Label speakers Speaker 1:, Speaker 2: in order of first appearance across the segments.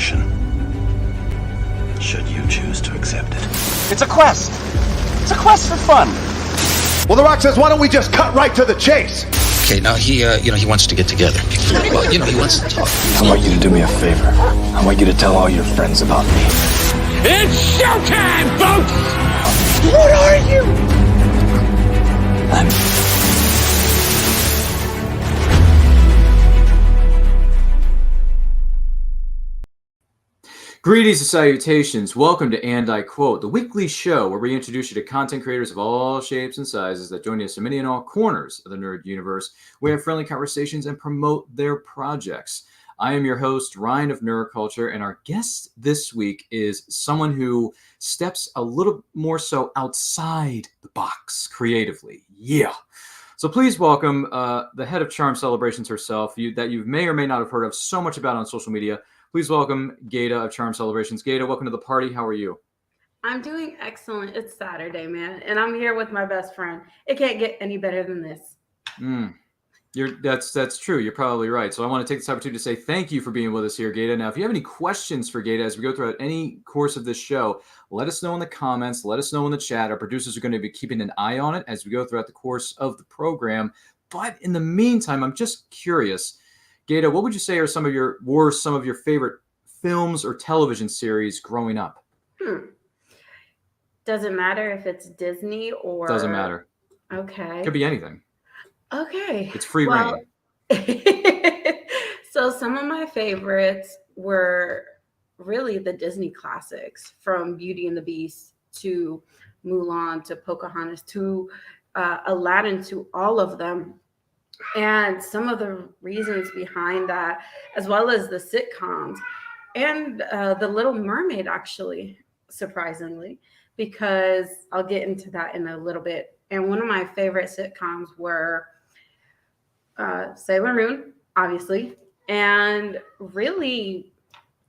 Speaker 1: information, should you choose to accept it.
Speaker 2: It's a quest. It's a quest for fun.
Speaker 3: Well, The Rock says, why don't we just cut right to the chase?
Speaker 1: Okay, now he wants to get together. Well, he wants to talk.
Speaker 4: I want you to do me a favor. I want you to tell all your friends about me.
Speaker 5: It's showtime, folks!
Speaker 2: What are you?
Speaker 6: Greetings and salutations. Welcome to And I Quote, the weekly show where we introduce you to content creators of all shapes and sizes that join us in many and all corners of the nerd universe. We have friendly conversations and promote their projects. I am your host, Ryan of Nerd Culture, and our guest this week is someone who steps a little more so outside the box creatively. Yeah. So please welcome the head of Charm Celebrations herself, that you may or may not have heard of so much about on social media. Please welcome Ghayda of Charm Celebrations. Ghayda, welcome to the party. How are you?
Speaker 7: I'm doing excellent. It's Saturday, man, and I'm here with my best friend. It can't get any better than this.
Speaker 6: That's true. You're probably right. So I want to take this opportunity to say thank you for being with us here, Ghayda. Now, if you have any questions for Ghayda as we go throughout any course of this show, let us know in the comments. Let us know in the chat. Our producers are going to be keeping an eye on it as we go throughout the course of the program. But in the meantime, I'm just curious. Ghayda, what would you say are some of your favorite films or television series growing up?
Speaker 7: Doesn't matter if it's Disney or...
Speaker 6: Doesn't matter.
Speaker 7: Okay.
Speaker 6: Could be anything.
Speaker 7: Okay.
Speaker 6: It's free reign.
Speaker 7: So some of my favorites were really the Disney classics, from Beauty and the Beast to Mulan to Pocahontas to Aladdin, to all of them. And some of the reasons behind that, as well as the sitcoms and The Little Mermaid, actually, surprisingly, because I'll get into that in a little bit. And one of my favorite sitcoms were Sailor Moon, obviously, and really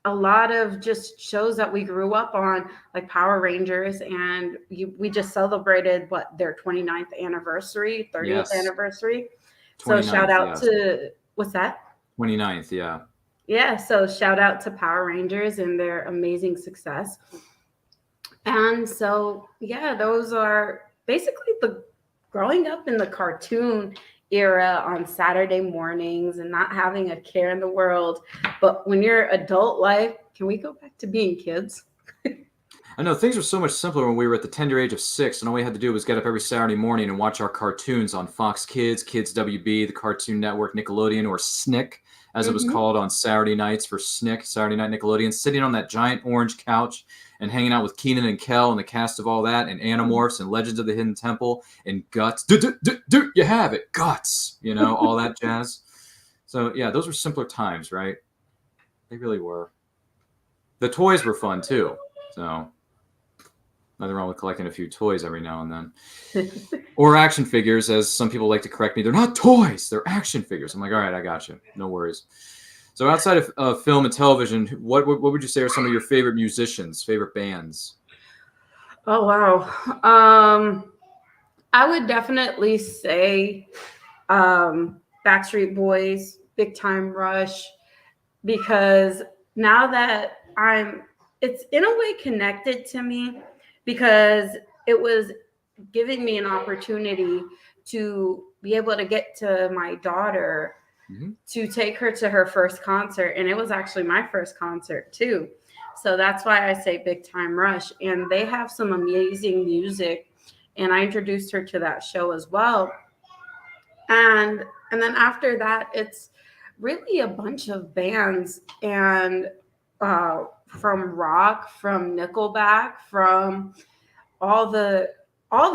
Speaker 7: a lot of just shows that we grew up on, like Power Rangers, and we just celebrated their 29th anniversary, 30th anniversary. So shout out to, what's that?
Speaker 6: 29th, yeah.
Speaker 7: Yeah, so shout out to Power Rangers and their amazing success. And so, yeah, those are basically the growing up in the cartoon era on Saturday mornings and not having a care in the world. But when you're adult life, can we go back to being kids?
Speaker 6: I know things were so much simpler when we were at the tender age of 6, and all we had to do was get up every Saturday morning and watch our cartoons on Fox Kids, Kids WB, the Cartoon Network, Nickelodeon, or SNICK, as it was called on Saturday nights for SNICK, Saturday Night Nickelodeon, sitting on that giant orange couch and hanging out with Keenan and Kel and the cast of all that, and Animorphs and Legends of the Hidden Temple and Guts. You have it, Guts, all that jazz. So, yeah, those were simpler times, right? They really were. The toys were fun, too, so... Nothing wrong with collecting a few toys every now and then. Or action figures, as some people like to correct me. They're not toys. They're action figures. I'm like, all right, I got you. No worries. So outside of film and television, what would you say are some of your favorite musicians, favorite bands?
Speaker 7: Oh, wow. I would definitely say Backstreet Boys, Big Time Rush, because now that it's in a way connected to me, because it was giving me an opportunity to be able to get to my daughter, to take her to her first concert. And it was actually my first concert too. So that's why I say Big Time Rush. And they have some amazing music. And I introduced her to that show as well. And then after that, it's really a bunch of bands, and from rock, from Nickelback, from all the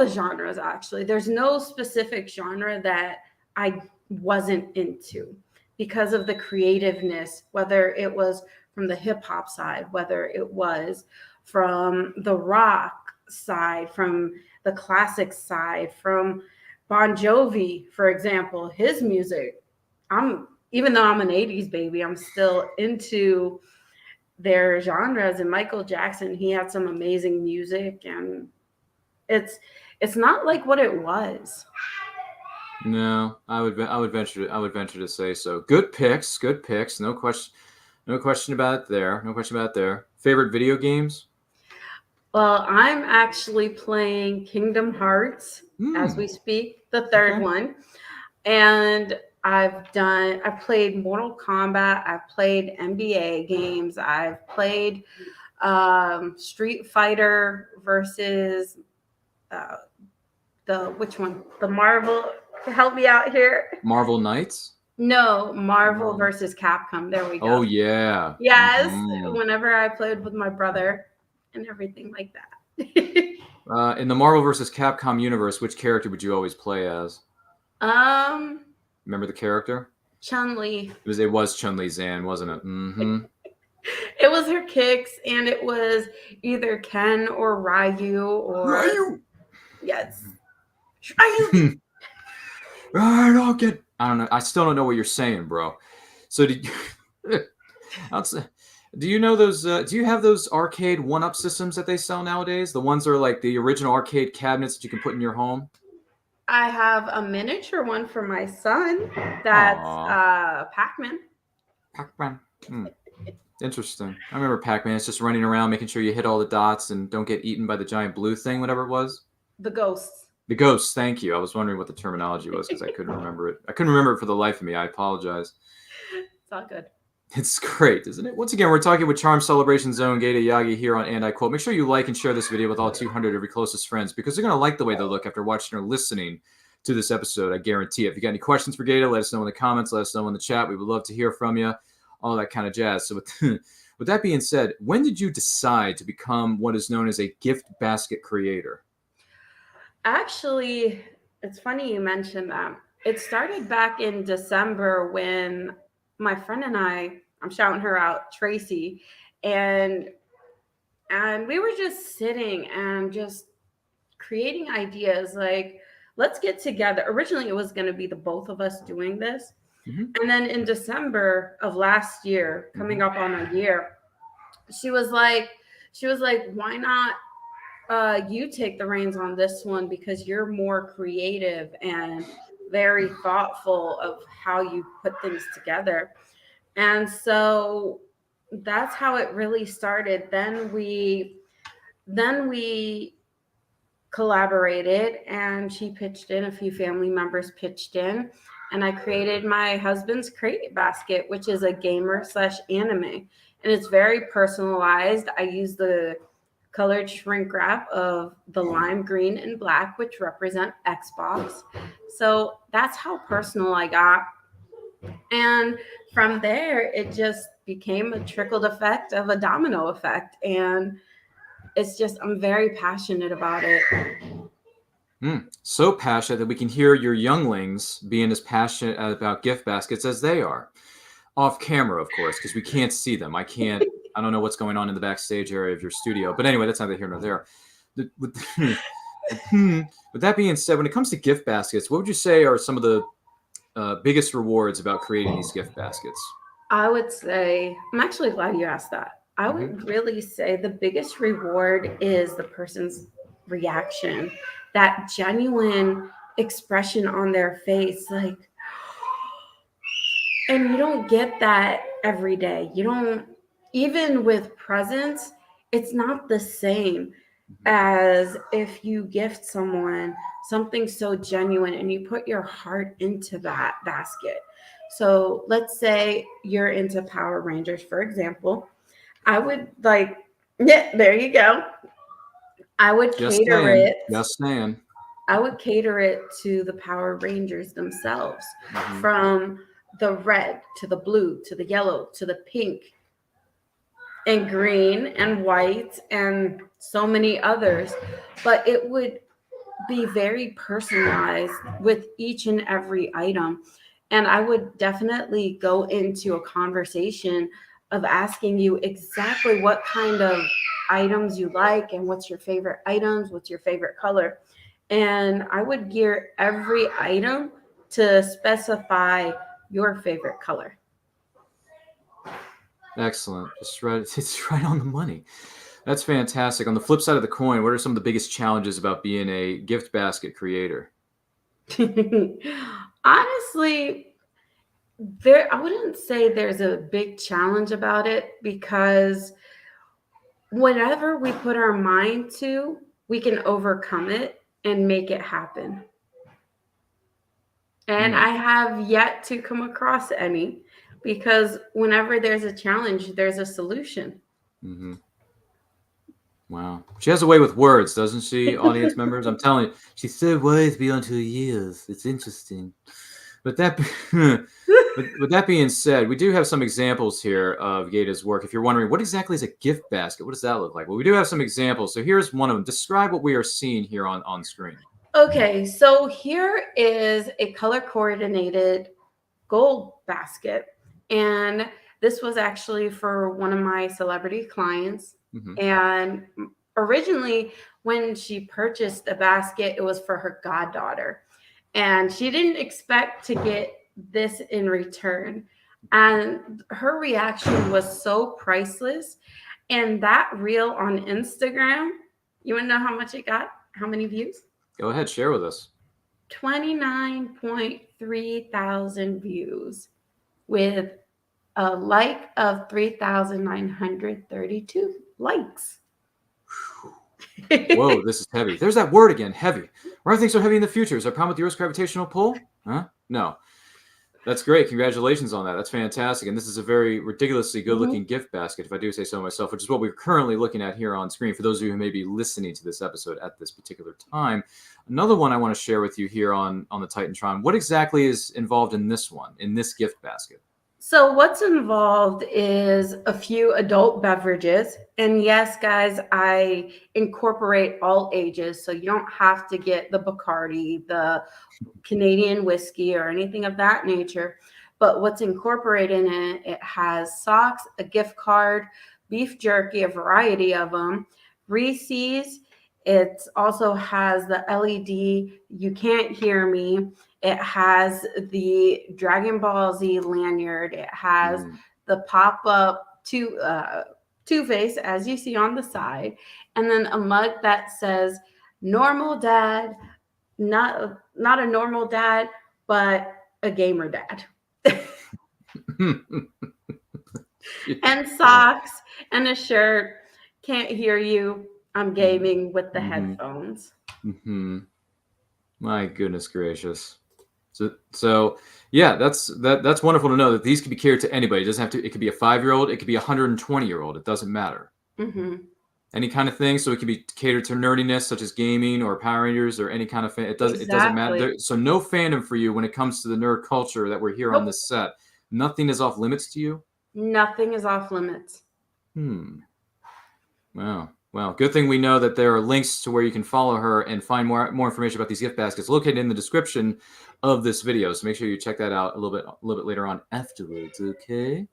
Speaker 7: genres, actually. There's no specific genre that I wasn't into because of the creativeness, whether it was from the hip hop side, whether it was from the rock side, from the classic side, from Bon Jovi, for example, his music. Even though I'm an 80s baby, I'm still into their genres. And Michael Jackson, he had some amazing music, and it's not like what it was.
Speaker 6: No, I would venture to say so. Good picks, no question. No question about it there. No question about it there. Favorite video games?
Speaker 7: Well, I'm actually playing Kingdom Hearts as we speak, the third one. And I played Mortal Kombat, I've played NBA games, I've played Street Fighter versus which one? The Marvel, help me out here.
Speaker 6: Marvel Knights?
Speaker 7: No, Marvel versus Capcom. There we go.
Speaker 6: Oh, yeah.
Speaker 7: Yes, whenever I played with my brother and everything like that.
Speaker 6: In the Marvel versus Capcom universe, which character would you always play as? Remember the character?
Speaker 7: Chun-Li.
Speaker 6: It was Chun-Li Zan, wasn't it? Mm-hmm.
Speaker 7: It was her kicks, and it was either Ken or Ryu or
Speaker 6: Ryu.
Speaker 7: Yes. Ryu.
Speaker 6: I don't know. I still don't know what you're saying, bro. So do you know those? Do you have those arcade one-up systems that they sell nowadays? The ones that are like the original arcade cabinets that you can put in your home.
Speaker 7: I have a miniature one for my son. That's Pac-Man.
Speaker 6: Pac-Man. Interesting. I remember Pac-Man. It's just running around, making sure you hit all the dots and don't get eaten by the giant blue thing, whatever it was.
Speaker 7: The ghosts.
Speaker 6: The ghosts. Thank you. I was wondering what the terminology was because I couldn't remember it. I couldn't remember it for the life of me. I apologize.
Speaker 7: It's all good.
Speaker 6: It's great, isn't it? Once again, we're talking with Charm Celebration Zone, Ghayda Yaghi here on And I Quote. Make sure you like and share this video with all 200 of your closest friends because they're going to like the way they look after watching or listening to this episode. I guarantee it. If you got any questions for Ghayda, let us know in the comments. Let us know in the chat. We would love to hear from you. All that kind of jazz. So with that being said, when did you decide to become what is known as a gift basket creator?
Speaker 7: Actually, it's funny you mentioned that. It started back in December when my friend and I'm shouting her out, Tracy, and we were just sitting and just creating ideas like, let's get together. Originally, it was going to be the both of us doing this. And then in December of last year, coming up on a year, she was like, why not you take the reins on this one because you're more creative and very thoughtful of how you put things together. And so that's how it really started. Then we collaborated and she pitched in, a few family members pitched in, and I created my husband's Crate Basket, which is a gamer/anime. And it's very personalized. I use the colored shrink wrap of the lime green and black, which represent Xbox. So that's how personal I got. And from there, it just became a trickled effect of a domino effect. And it's just, I'm very passionate about it.
Speaker 6: So passionate that we can hear your younglings being as passionate about gift baskets as they are. Off camera, of course, because we can't see them. I don't know what's going on in the backstage area of your studio. But anyway, that's neither here nor there. With that being said, when it comes to gift baskets, what would you say are some of the biggest rewards about creating these gift baskets?
Speaker 7: I would say, I'm actually glad you asked that. I would really say the biggest reward is the person's reaction, that genuine expression on their face. Like, and you don't get that every day. You don't, even with presents, it's not the same as if you gift someone something so genuine and you put your heart into that basket. So let's say you're into Power Rangers, for example. I would there you go. I would cater it.
Speaker 6: Just saying.
Speaker 7: I would cater it to the Power Rangers themselves, from the red to the blue to the yellow to the pink and green and white and so many others. But it would be very personalized with each and every item. And I would definitely go into a conversation of asking you exactly what kind of items you like and what's your favorite items, what's your favorite color. And I would gear every item to specify your favorite color. Excellent.
Speaker 6: It's right on the money. That's fantastic. On the flip side of the coin, what are some of the biggest challenges about being a gift basket creator?
Speaker 7: Honestly, I wouldn't say there's a big challenge about it, because whatever we put our mind to, we can overcome it and make it happen. And I have yet to come across any, because whenever there's a challenge, there's a solution.
Speaker 6: Mm-hmm. Wow. She has a way with words, doesn't she, audience members? I'm telling you, she's so wise beyond her years. It's interesting. But with that being said, we do have some examples here of Ghayda's work. If you're wondering, what exactly is a gift basket? What does that look like? Well, we do have some examples. So here's one of them. Describe what we are seeing here on screen.
Speaker 7: Okay, so here is a color coordinated gold basket. And this was actually for one of my celebrity clients.
Speaker 6: Mm-hmm.
Speaker 7: And originally, when she purchased the basket, it was for her goddaughter. And she didn't expect to get this in return. And her reaction was so priceless. And that reel on Instagram, you want to know how much it got? How many views?
Speaker 6: Go ahead, share with us.
Speaker 7: 29.3 thousand views with a like of 3,932 likes.
Speaker 6: Whoa, this is heavy. There's that word again, heavy. Why are things so heavy in the future? Is there a problem with the Earth's gravitational pull? Huh? No. That's great. Congratulations on that. That's fantastic. And this is a very ridiculously good-looking gift basket, if I do say so myself, which is what we're currently looking at here on screen for those of you who may be listening to this episode at this particular time. Another one I want to share with you here on the Titantron. What exactly is involved in this one, in this gift basket?
Speaker 7: So what's involved is a few adult beverages. And yes, guys, I incorporate all ages. So you don't have to get the Bacardi, the Canadian whiskey, or anything of that nature. But what's incorporated in it, it has socks, a gift card, beef jerky, a variety of them, Reese's. It also has the LED You Can't Hear Me. It has the Dragon Ball Z lanyard. It has the pop-up Two-Face, as you see on the side, and then a mug that says "Normal Dad," not a normal dad, but a gamer dad. And socks and a shirt. Can't hear you. I'm gaming with the headphones.
Speaker 6: Mm-hmm. My goodness gracious. So yeah, that's wonderful to know that these can be catered to anybody. It doesn't have to. It could be a 5-year-old. It could be a 120-year-old. It doesn't matter.
Speaker 7: Mm-hmm.
Speaker 6: Any kind of thing. So it can be catered to nerdiness, such as gaming or Power Rangers or any kind of fan. It doesn't matter. So no fandom for you when it comes to the nerd culture that we're here on this set. Nothing is off limits to you.
Speaker 7: Nothing is off limits.
Speaker 6: Wow. Well, good thing we know that there are links to where you can follow her and find more information about these gift baskets located in the description of this video. So make sure you check that out a little bit later on afterwards. Okay.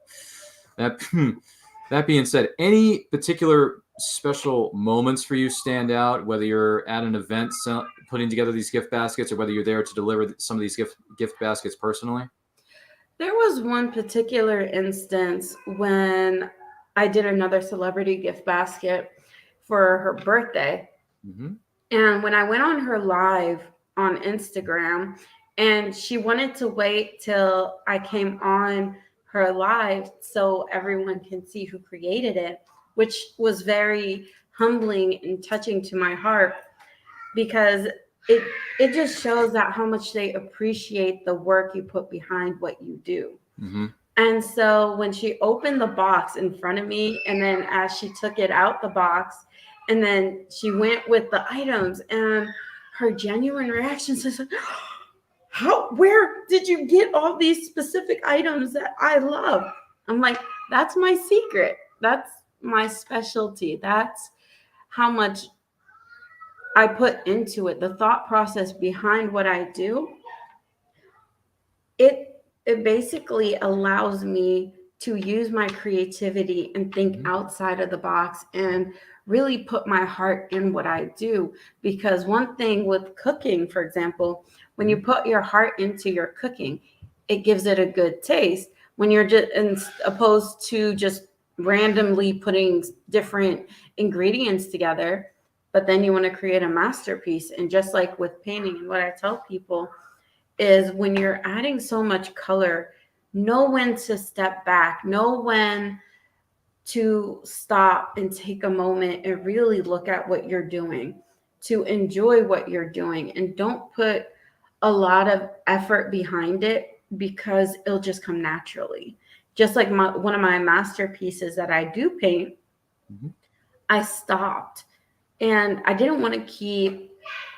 Speaker 6: That being said, any particular special moments for you stand out, whether you're at an event putting together these gift baskets or whether you're there to deliver some of these gift baskets personally?
Speaker 7: There was one particular instance when I did another celebrity gift basket for her birthday.
Speaker 6: Mm-hmm.
Speaker 7: And when I went on her live on Instagram, and she wanted to wait till I came on her live so everyone can see who created it, which was very humbling and touching to my heart, because it just shows that how much they appreciate the work you put behind what you do.
Speaker 6: Mm-hmm.
Speaker 7: And so when she opened the box in front of me, and then as she took it out the box, and then she went with the items, and her genuine reaction says, where did you get all these specific items that I love? I'm like, that's my secret. That's my specialty. That's how much I put into it. The thought process behind what I do, it basically allows me to use my creativity and think outside of the box and really put my heart in what I do. Because one thing with cooking, for example, when you put your heart into your cooking, it gives it a good taste. When you're just opposed to just randomly putting different ingredients together, but then you want to create a masterpiece. And just like with painting, and what I tell people is when you're adding so much color know when to step back, know when to stop and take a moment and really look at what you're doing, to enjoy what you're doing, and don't put a lot of effort behind it because it'll just come naturally. Just like one of my masterpieces that I do paint, I stopped and I didn't want to keep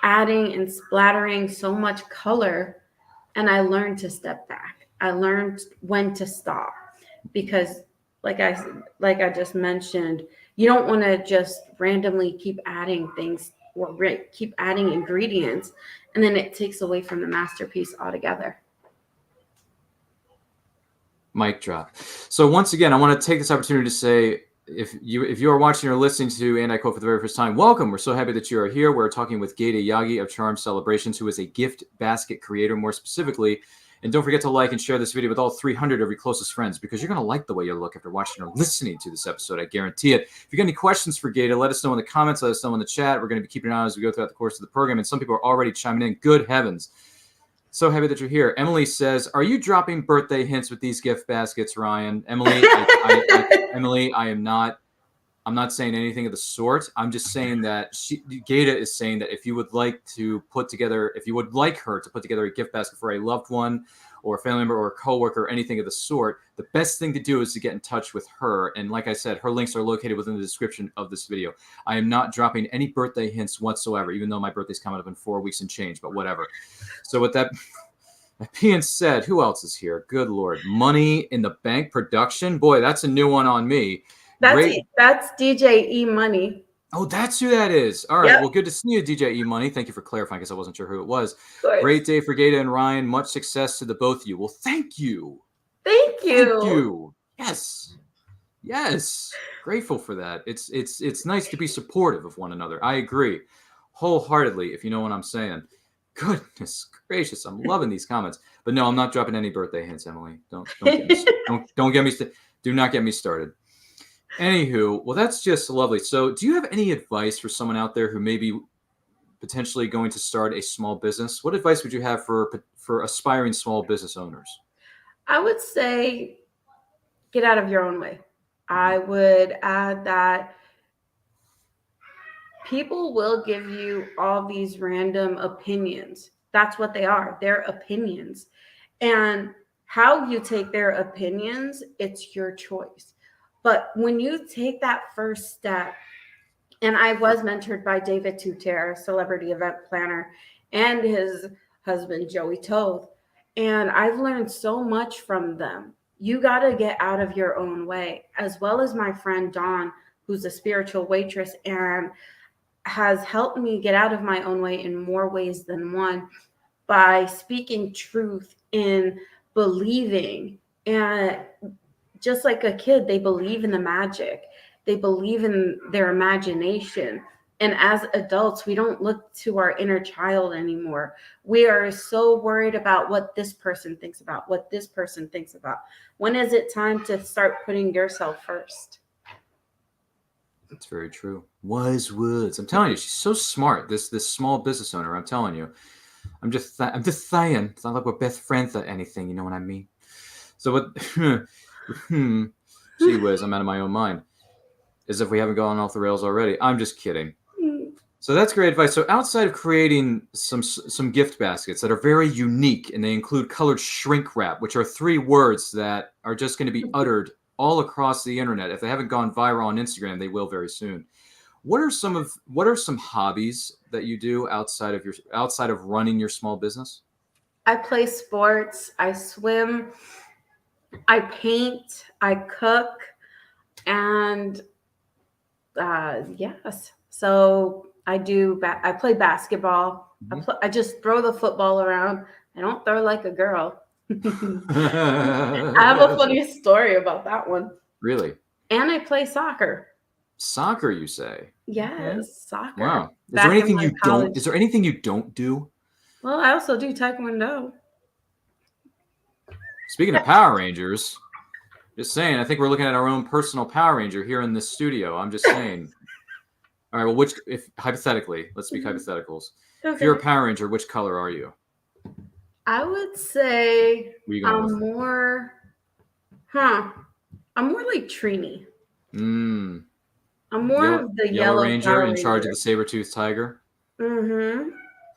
Speaker 7: adding and splattering so much color, and I learned to step back. I learned when to stop because like I just mentioned, you don't want to just randomly keep adding things or keep adding ingredients, and then it takes away from the masterpiece altogether.
Speaker 6: Mic drop. So once again, I want to take this opportunity to say, if you are watching or listening to And I Quote for the very first time, welcome. We're so happy that you are here. We're talking with Ghayda Yaghi of Charm Celebrations, who is a gift basket creator, more specifically. And don't forget to like and share this video with all 300 of your closest friends, because you're going to like the way you look after watching or listening to this episode. I guarantee it. If you got any questions for Ghayda, let us know in the comments. Let us know in the chat. We're going to be keeping an eye on as we go throughout the course of the program. And some people are already chiming in. Good heavens. So happy that you're here. Emily says, are you dropping birthday hints with these gift baskets, Ryan? Emily, Emily, I am not. I'm not saying anything of the sort. I'm just saying that Ghayda is saying that if you would like her to put together a gift basket for a loved one or a family member or a coworker or anything of the sort, the best thing to do is to get in touch with her. And like I said, her links are located within the description of this video. I am not dropping any birthday hints whatsoever, even though my birthday's coming up in 4 weeks and change, but whatever. So with that being said, who else is here? Good Lord. Money in the Bank Production. Boy, that's a new one on me.
Speaker 7: That's DJ E Money.
Speaker 6: Oh, that's who that is. All right. Yep. Well, good to see you, DJ E Money. Thank you for clarifying, because I wasn't sure who it was. Great day for Ghayda and Ryan. Much success to the both of you. Well, thank you.
Speaker 7: Thank you.
Speaker 6: Thank you. Yes. Yes. Grateful for that. It's nice to be supportive of one another. I agree wholeheartedly, if you know what I'm saying. Goodness gracious, I'm loving these comments. But no, I'm not dropping any birthday hints, Emily. Don't get me don't get me do not get me started. Anywho, well, that's just lovely. So do you have any advice for someone out there who may be potentially going to start a small business? What advice would you have for aspiring small business owners?
Speaker 7: I would say get out of your own way. I would add that people will give you all these random opinions. That's what they are. They're opinions. And how you take their opinions, it's your choice. But when you take that first step, and I was mentored by David Tuter, celebrity event planner, and his husband, Joey Toth, and I've learned so much from them. You got to get out of your own way, as well as my friend Dawn, who's a spiritual waitress and has helped me get out of my own way in more ways than one by speaking truth in believing. And just like a kid, they believe in the magic. They believe in their imagination. And as adults, we don't look to our inner child anymore. We are so worried about what this person thinks about, what this person thinks about. When is it time to start putting yourself first?
Speaker 6: That's very true. Wise words. I'm telling you, she's so smart. This small business owner. I'm telling you. I'm just saying. It's not like we're best friends or anything. You know what I mean? So what? Gee whiz, I'm out of my own mind. As if we haven't gone off the rails already. I'm just kidding. So that's great advice. So outside of creating some gift baskets that are very unique, and they include colored shrink wrap, which are 3 words that are just going to be uttered all across the internet. If they haven't gone viral on Instagram, they will very soon. What are some hobbies that you do outside of running your small business?
Speaker 7: I play sports, I swim, I paint, I cook, and yes. So I play basketball. Mm-hmm. I just throw the football around. I don't throw like a girl. I have a funny story about that one.
Speaker 6: Really?
Speaker 7: And I play soccer.
Speaker 6: Soccer, you say?
Speaker 7: Yes, soccer.
Speaker 6: Wow. Is there anything you don't do?
Speaker 7: Well, I also do taekwondo.
Speaker 6: Speaking of Power Rangers, just saying, I think we're looking at our own personal Power Ranger here in this studio. I'm just saying. All right, well, hypothetically, let's speak hypotheticals. Okay. If you're a Power Ranger, which color are you?
Speaker 7: I would say I'm more Huh. I'm more like Trini.
Speaker 6: Mm.
Speaker 7: I'm more of the
Speaker 6: Yellow
Speaker 7: yellow
Speaker 6: Ranger
Speaker 7: Power
Speaker 6: in charge of
Speaker 7: Ranger.
Speaker 6: the saber-toothed tiger.
Speaker 7: Mm-hmm.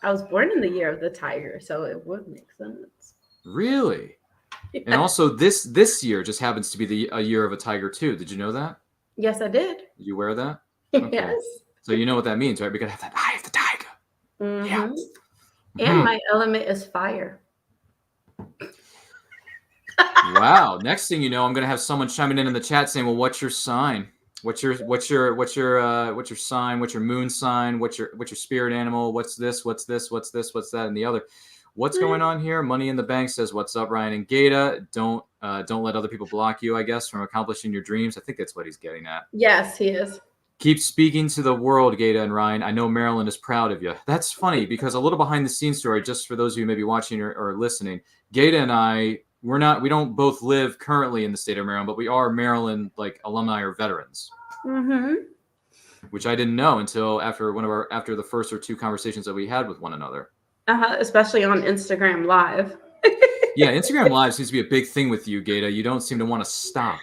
Speaker 7: I was born in the year of the tiger, so it would make sense.
Speaker 6: Really?
Speaker 7: Yeah.
Speaker 6: And also this year just happens to be a year of a tiger too. Did you know that?
Speaker 7: Yes, I did.
Speaker 6: Did you wear that? Okay.
Speaker 7: Yes.
Speaker 6: So you know what that means, right? We gotta have that eye of the tiger.
Speaker 7: Mm-hmm.
Speaker 6: Yeah.
Speaker 7: And my element is fire.
Speaker 6: Wow. Next thing you know, I'm gonna have someone chiming in the chat saying, "Well, what's your sign? What's your sign? What's your moon sign? What's your spirit animal? What's this? What's this? What's this? What's that? And the other. What's going on here?" Money in the Bank says, "What's up, Ryan and Ghayda? Don't let other people block you, I guess, from accomplishing your dreams." I think that's what he's getting at.
Speaker 7: Yes, he is.
Speaker 6: Keep speaking to the world, Ghayda and Ryan. I know Maryland is proud of you. That's funny because a little behind the scenes story, just for those of you maybe watching or listening, Ghayda and I, we don't both live currently in the state of Maryland, but we are Maryland like alumni or veterans.
Speaker 7: Mm-hmm.
Speaker 6: Which I didn't know until after the first or two conversations that we had with one another.
Speaker 7: Especially on Instagram Live.
Speaker 6: Yeah, Instagram Live seems to be a big thing with you, Ghayda. You don't seem to want to stop.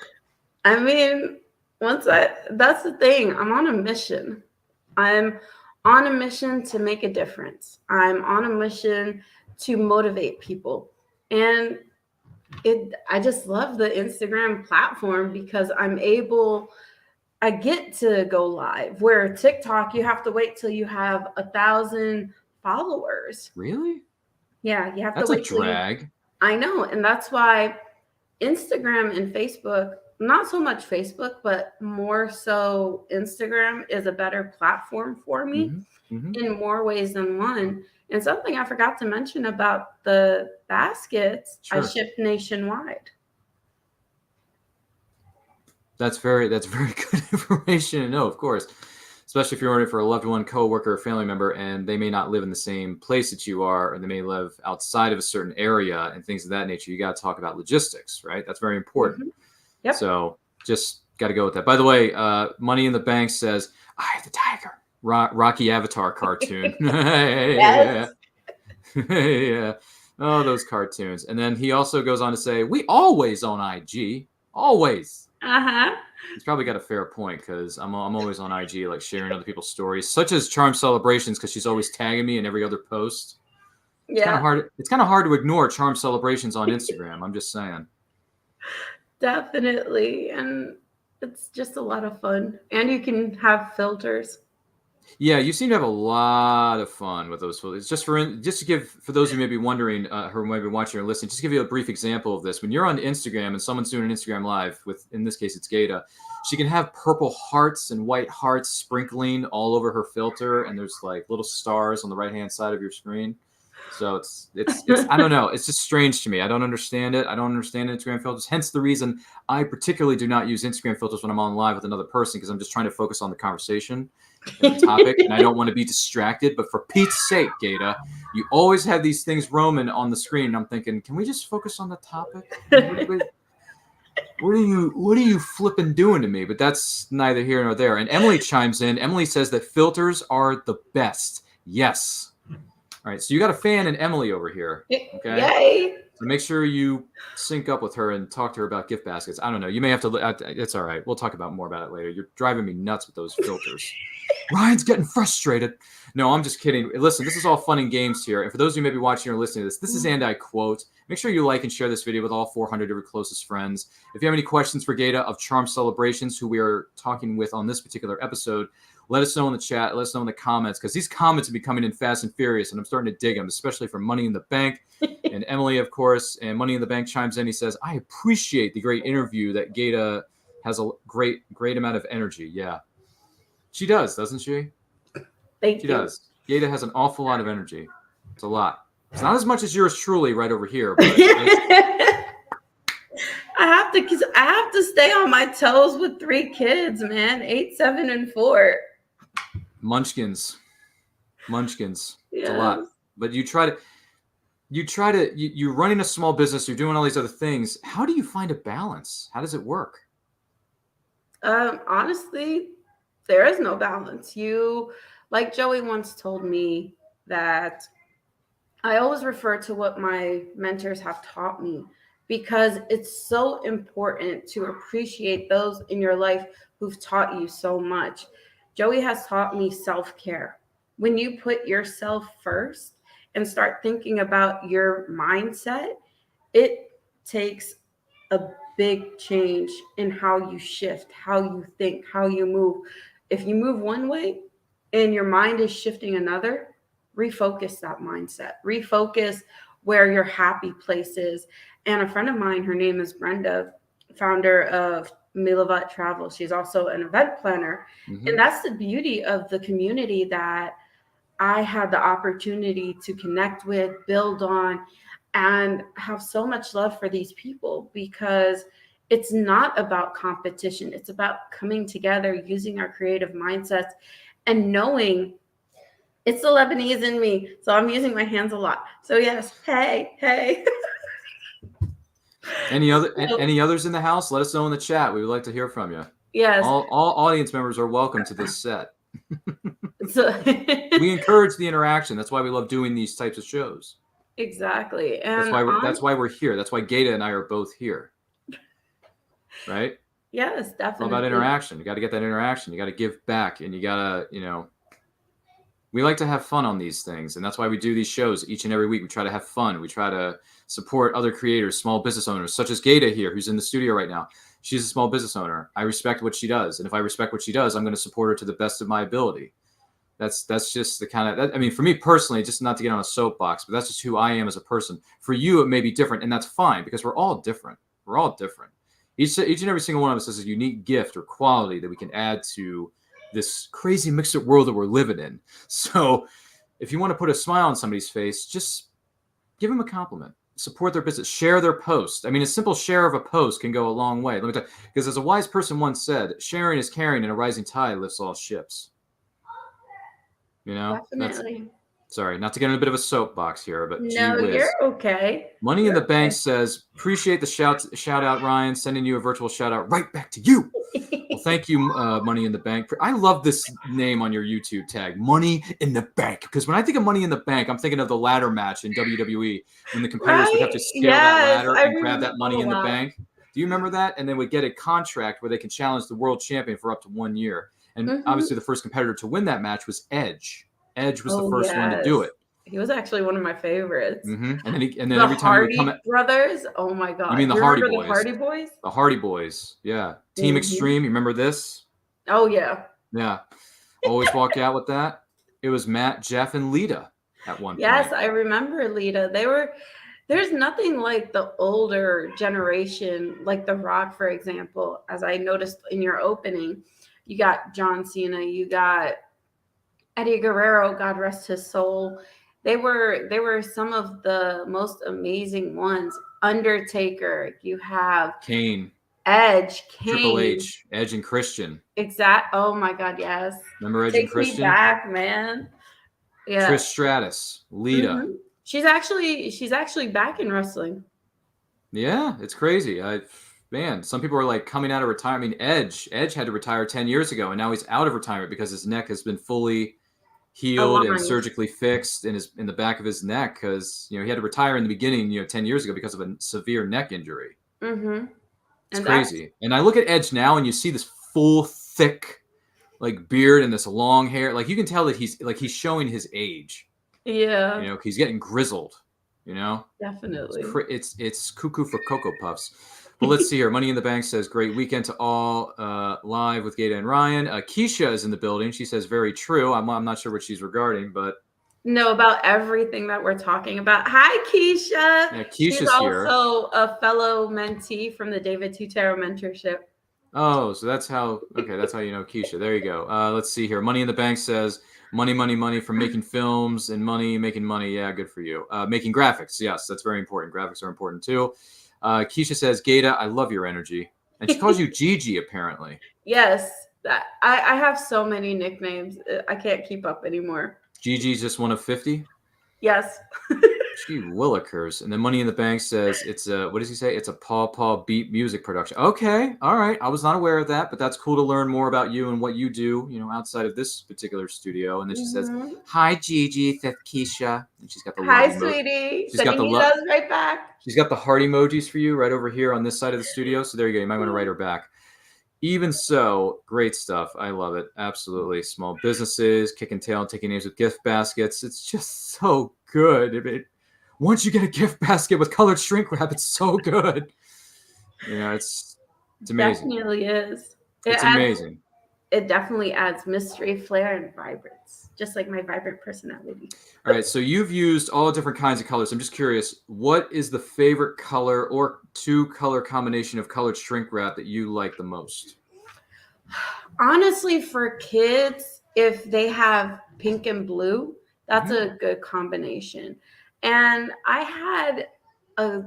Speaker 7: I mean, that's the thing. I'm on a mission. I'm on a mission to make a difference. I'm on a mission to motivate people. And I just love the Instagram platform because I get to go live, where TikTok, you have to wait till you have 1,000 followers.
Speaker 6: Really?
Speaker 7: Yeah, you have
Speaker 6: That's
Speaker 7: to wait
Speaker 6: a drag.
Speaker 7: I know. And that's why Instagram and Facebook, not so much Facebook, but more so Instagram is a better platform for me in more ways than one. And something I forgot to mention about the baskets, I ship nationwide.
Speaker 6: That's very good information to know, of course, especially if you're ordering for a loved one, coworker, or family member, and they may not live in the same place that you are, or they may live outside of a certain area and things of that nature. You got to talk about logistics, right? That's very important.
Speaker 7: Yep.
Speaker 6: So just got to go with that. By the way, Money in the Bank says, "I the tiger." Rocky Avatar cartoon.
Speaker 7: Yes.
Speaker 6: Yeah. Oh, those cartoons. And then he also goes on to say, "We always on IG. Always." He's probably got a fair point because I'm always on IG, like sharing other people's stories, such as Charm Celebrations, because she's always tagging me in every other post. It's kind of hard to ignore Charm Celebrations on Instagram. I'm just saying.
Speaker 7: Definitely. And it's just a lot of fun. And you can have filters.
Speaker 6: Yeah, you seem to have a lot of fun with those filters. Just to give, for those who may be wondering, who might be watching or listening, just give you a brief example of this. When you're on Instagram and someone's doing an Instagram Live with, in this case, it's Ghayda, she can have purple hearts and white hearts sprinkling all over her filter, and there's like little stars on the right-hand side of your screen. So it's I don't know. It's just strange to me. I don't understand it. I don't understand Instagram filters. Hence the reason I particularly do not use Instagram filters when I'm on live with another person, because I'm just trying to focus on the conversation and the topic, and I don't want to be distracted. But for Pete's sake, Ghayda, you always have these things roaming on the screen. And I'm thinking, can we just focus on the topic? What are you flipping doing to me? But that's neither here nor there. And Emily chimes in. Emily says that filters are the best. Yes. All right, so you got a fan in Emily over here. Okay.
Speaker 7: Yay.
Speaker 6: So make sure you sync up with her and talk to her about gift baskets. I don't know. You may have to. It's all right. We'll talk about more about it later. You're driving me nuts with those filters. Ryan's getting frustrated. No, I'm just kidding. Listen, this is all fun and games here. And for those of you who may be watching or listening to this is And I Quote. Make sure you like and share this video with all 400 of your closest friends. If you have any questions for Ghayda of Charm Celebrations, who we are talking with on this particular episode, let us know in the chat. Let us know in the comments, because these comments have been coming in fast and furious, and I'm starting to dig them, especially from Money in the Bank. And Emily, of course, and Money in the Bank chimes in. He says, "I appreciate the great interview that Ghayda has a great amount of energy." Yeah, she does, doesn't she?
Speaker 7: Thank you.
Speaker 6: She does. Ghayda has an awful lot of energy. It's a lot. It's not as much as yours truly right over here. But
Speaker 7: I have to stay on my toes with 3 kids, man. 8, 7, and 4.
Speaker 6: Munchkins.
Speaker 7: Yes.
Speaker 6: It's a lot. But you're running a small business, you're doing all these other things. How do you find a balance? How does it work?
Speaker 7: Honestly, there is no balance. Like Joey once told me, that I always refer to what my mentors have taught me, because it's so important to appreciate those in your life who've taught you so much. Joey has taught me self-care. When you put yourself first and start thinking about your mindset, it takes a big change in how you shift, how you think, how you move. If you move one way and your mind is shifting another, refocus that mindset. Refocus where your happy place is. And a friend of mine, her name is Brenda, founder of Milavat Travel. She's also an event planner.
Speaker 6: Mm-hmm.
Speaker 7: And that's the beauty of the community that I had the opportunity to connect with, build on, and have so much love for these people, because it's not about competition. It's about coming together, using our creative mindsets, and knowing it's the Lebanese in me. So I'm using my hands a lot. So yes, hey.
Speaker 6: Any others in the house? Let us know in the chat. We would like to hear from you.
Speaker 7: Yes.
Speaker 6: All audience members are welcome to this set.
Speaker 7: So
Speaker 6: We encourage the interaction. That's why we love doing these types of shows.
Speaker 7: Exactly. And
Speaker 6: that's why we're here. That's why Ghayda and I are both here. Right?
Speaker 7: Yes, definitely.
Speaker 6: It's all about interaction. You got to get that interaction. You got to give back, and you got to, we like to have fun on these things, and that's why we do these shows each and every week. We try to have fun. We try to support other creators, small business owners, such as Ghayda here, who's in the studio right now. She's a small business owner. I respect what she does, and if I respect what she does, I'm going to support her to the best of my ability. That's just the kind of, for me personally, just not to get on a soapbox, but that's just who I am as a person. For you, it may be different, and that's fine, because we're all different. We're all different. Each and every single one of us has a unique gift or quality that we can add to this crazy mixed world that we're living in. So if you want to put a smile on somebody's face, just give them a compliment. Support their business. Share their post. A simple share of a post can go a long way. Let me tell you, because as a wise person once said, sharing is caring, and a rising tide lifts all ships.
Speaker 7: Definitely.
Speaker 6: Sorry, not to get in a bit of a soapbox here, but
Speaker 7: no,
Speaker 6: gee whiz.
Speaker 7: You're okay.
Speaker 6: Money in the Bank says, appreciate the shout out, Ryan. Sending you a virtual shout out right back to you. Well, thank you, Money in the Bank. I love this name on your YouTube tag, Money in the Bank, because when I think of Money in the Bank, I'm thinking of the ladder match in WWE when the competitors would have to scale that ladder and grab that money in the bank. Do you remember that? And then would get a contract where they can challenge the world champion for up to 1 year. And obviously the first competitor to win that match was Edge. Edge was the first one to do it.
Speaker 7: He was actually one of my favorites.
Speaker 6: And then
Speaker 7: the
Speaker 6: every time
Speaker 7: Hardy
Speaker 6: he would come
Speaker 7: brothers. Oh my God!
Speaker 6: You mean the Hardy Boys?
Speaker 7: The Hardy Boys.
Speaker 6: The Hardy Boys. Yeah. Team Extreme. You remember this?
Speaker 7: Oh yeah.
Speaker 6: Yeah. Always walk out with that. It was Matt, Jeff, and Lita at one point.
Speaker 7: Yes, I remember Lita. There's nothing like the older generation, like The Rock, for example. As I noticed in your opening, you got John Cena, you got Eddie Guerrero, God rest his soul. They were some of the most amazing ones. Undertaker, you have
Speaker 6: Kane,
Speaker 7: Edge,
Speaker 6: Triple H, Edge and Christian.
Speaker 7: Oh my God, yes.
Speaker 6: Remember Edge and Christian?
Speaker 7: Take me back, man. Yeah.
Speaker 6: Trish Stratus, Lita.
Speaker 7: She's actually back in wrestling.
Speaker 6: Yeah, it's crazy. Some people are like coming out of retirement. Edge had to retire 10 years ago, and now he's out of retirement because his neck has been fully healed and surgically fixed in the back of his neck, because he had to retire in the beginning 10 years ago because of a severe neck injury. It's crazy. And I look at Edge now, and you see this full thick beard and this long hair. You can tell that he's showing his age.
Speaker 7: Yeah.
Speaker 6: He's getting grizzled.
Speaker 7: Definitely.
Speaker 6: It's cuckoo for Cocoa Puffs. Well, let's see here. Money in the Bank says, great weekend to all, live with Ghayda and Ryan. Keisha is in the building. She says, very true. I'm not sure what she's regarding, but.
Speaker 7: No, about everything that we're talking about. Hi, Keisha.
Speaker 6: Yeah, Keisha's
Speaker 7: She's
Speaker 6: here.
Speaker 7: Also a fellow mentee from the David Tutero mentorship.
Speaker 6: Oh, so that's how you know Keisha. There you go. Let's see here. Money in the Bank says, money from making films and making money. Yeah, good for you. Making graphics. Yes, that's very important. Graphics are important too. Keisha says, Ghayda, I love your energy. And she calls you Gigi, apparently.
Speaker 7: Yes. I have so many nicknames. I can't keep up anymore.
Speaker 6: Gigi's just one of 50?
Speaker 7: Yes.
Speaker 6: Gee willikers. And then Money in the Bank says it's a, what does he say? It's a Paw Paw beat music production. Okay. All right. I was not aware of that, but that's cool to learn more about you and what you do, outside of this particular studio. And then she says, hi, Gigi, says Keisha. And she's got the
Speaker 7: Hi,
Speaker 6: love emoji.
Speaker 7: sweetie.
Speaker 6: She's got
Speaker 7: Sending
Speaker 6: the
Speaker 7: you those right back.
Speaker 6: She's got the heart emojis for you right over here on this side of the studio. So there you go. You might want to write her back. Even so, great stuff. I love it. Absolutely. Small businesses, kicking tail, taking names with gift baskets. It's just so good. Once you get a gift basket with colored shrink wrap, it's so good. It's amazing.
Speaker 7: Definitely is.
Speaker 6: It's amazing.
Speaker 7: It definitely adds mystery, flair, and vibrance, just like my vibrant personality.
Speaker 6: All right, so you've used all different kinds of colors. I'm just curious, what is the favorite color or 2-color combination of colored shrink wrap that you like the most?
Speaker 7: Honestly, for kids, if they have pink and blue, that's a good combination. And I had a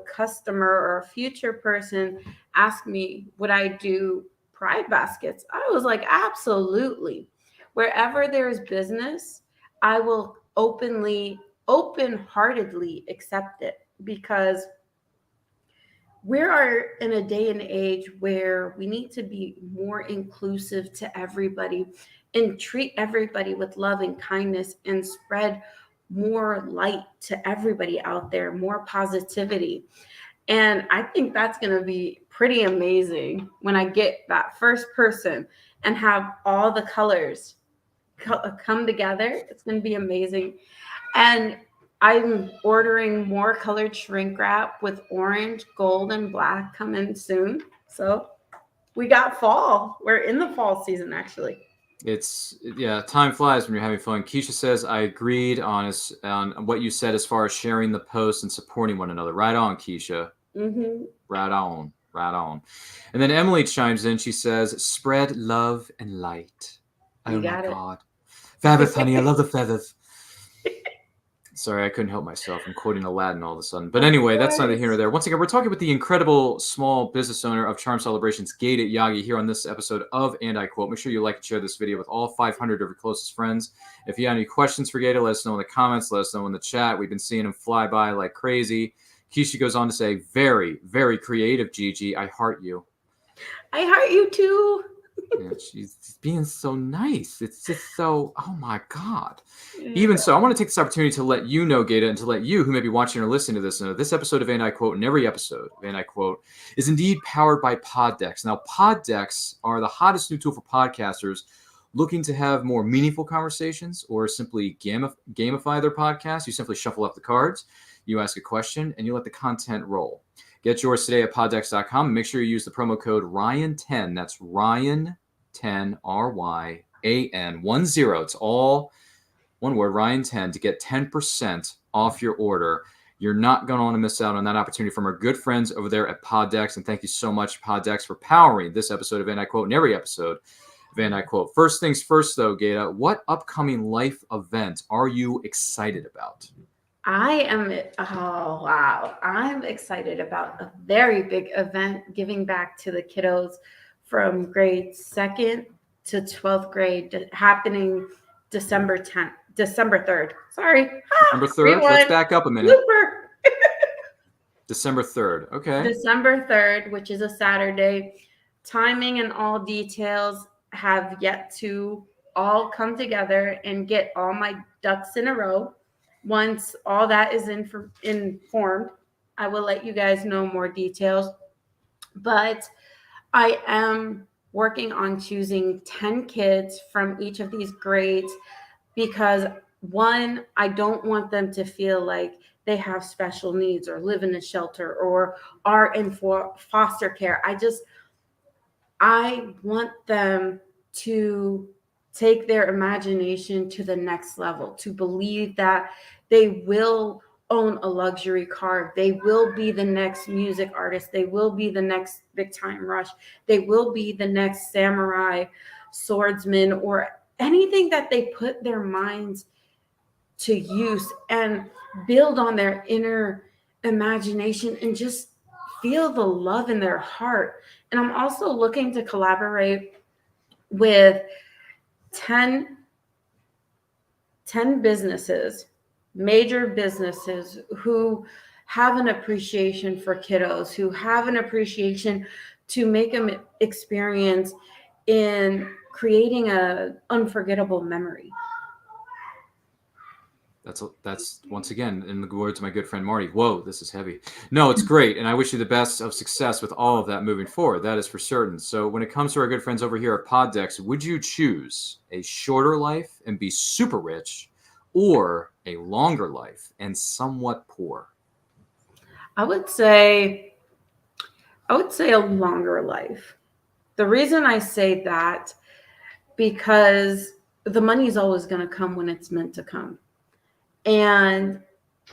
Speaker 7: customer or a future person ask me, would I do pride baskets? I was like, absolutely. Wherever there's business, I will open-heartedly accept it, because we are in a day and age where we need to be more inclusive to everybody and treat everybody with love and kindness and spread more light to everybody out there, more positivity. And I think that's going to be pretty amazing when I get that first person and have all the colors come together. It's going to be amazing. And I'm ordering more colored shrink wrap with orange, gold, and black coming soon. So we got fall. We're in the fall season, actually.
Speaker 6: Time flies when you're having fun. Keisha says, I agreed on what you said as far as sharing the post and supporting one another. Right on, Keisha.
Speaker 7: Mm-hmm.
Speaker 6: Right on. And then Emily chimes in. She says, spread love and light. Oh my God. Feathers, honey. I love the feathers. Sorry, I couldn't help myself. I'm quoting Aladdin all of a sudden. But anyway, that's neither here nor there. Once again, we're talking with the incredible small business owner of Charm Celebrations, Ghayda Yaghi, here on this episode of And I Quote. Make sure you like and share this video with all 500 of your closest friends. If you have any questions for Ghayda, let us know in the comments. Let us know in the chat. We've been seeing him fly by like crazy. Keisha goes on to say, very, very creative, Gigi. I heart you.
Speaker 7: I heart you too.
Speaker 6: Yeah, she's being so nice. It's just so, oh my God. Yeah. Even so, I want to take this opportunity to let you know, Ghayda, and to let you who may be watching or listening to this know this episode of And I Quote and every episode of And I Quote is indeed powered by pod decks. Now, pod decks are the hottest new tool for podcasters looking to have more meaningful conversations or simply gamify their podcast. You simply shuffle up the cards, you ask a question, and you let the content roll. Get yours today at poddex.com and make sure you use the promo code Ryan10. That's Ryan10, RYAN10. It's all one word, Ryan10, to get 10% off your order. You're not going to want to miss out on that opportunity from our good friends over there at Poddex. And thank you so much, Poddex, for powering this episode of And I Quote and every episode of And I Quote. First things first, though, Ghayda, what upcoming life event are you excited about?
Speaker 7: I'm excited about a very big event giving back to the kiddos from grade 2nd to 12th grade happening December 3rd.
Speaker 6: December 3rd. Let's back up a minute. December 3rd. Okay.
Speaker 7: December 3rd, which is a Saturday. Timing and all details have yet to all come together and get all my ducks in a row. Once all that is informed, I will let you guys know more details. But I am working on choosing 10 kids from each of these grades because, one, I don't want them to feel like they have special needs or live in a shelter or are in foster care. I want them to take their imagination to the next level, to believe that they will own a luxury car. They will be the next music artist. They will be the next Big Time Rush. They will be the next samurai, swordsman, or anything that they put their minds to use and build on their inner imagination and just feel the love in their heart. And I'm also looking to collaborate with 10 businesses major businesses who have an appreciation for kiddos, who have an appreciation to make them experience in creating a unforgettable memory.
Speaker 6: That's once again, in the words of my good friend Marty, whoa, this is heavy. No, it's great. And I wish you the best of success with all of that moving forward. That is for certain. So when it comes to our good friends over here at Poddex, would you choose a shorter life and be super rich, or a longer life and somewhat poor?
Speaker 7: I would say a longer life. The reason I say that, because the money is always going to come when it's meant to come. And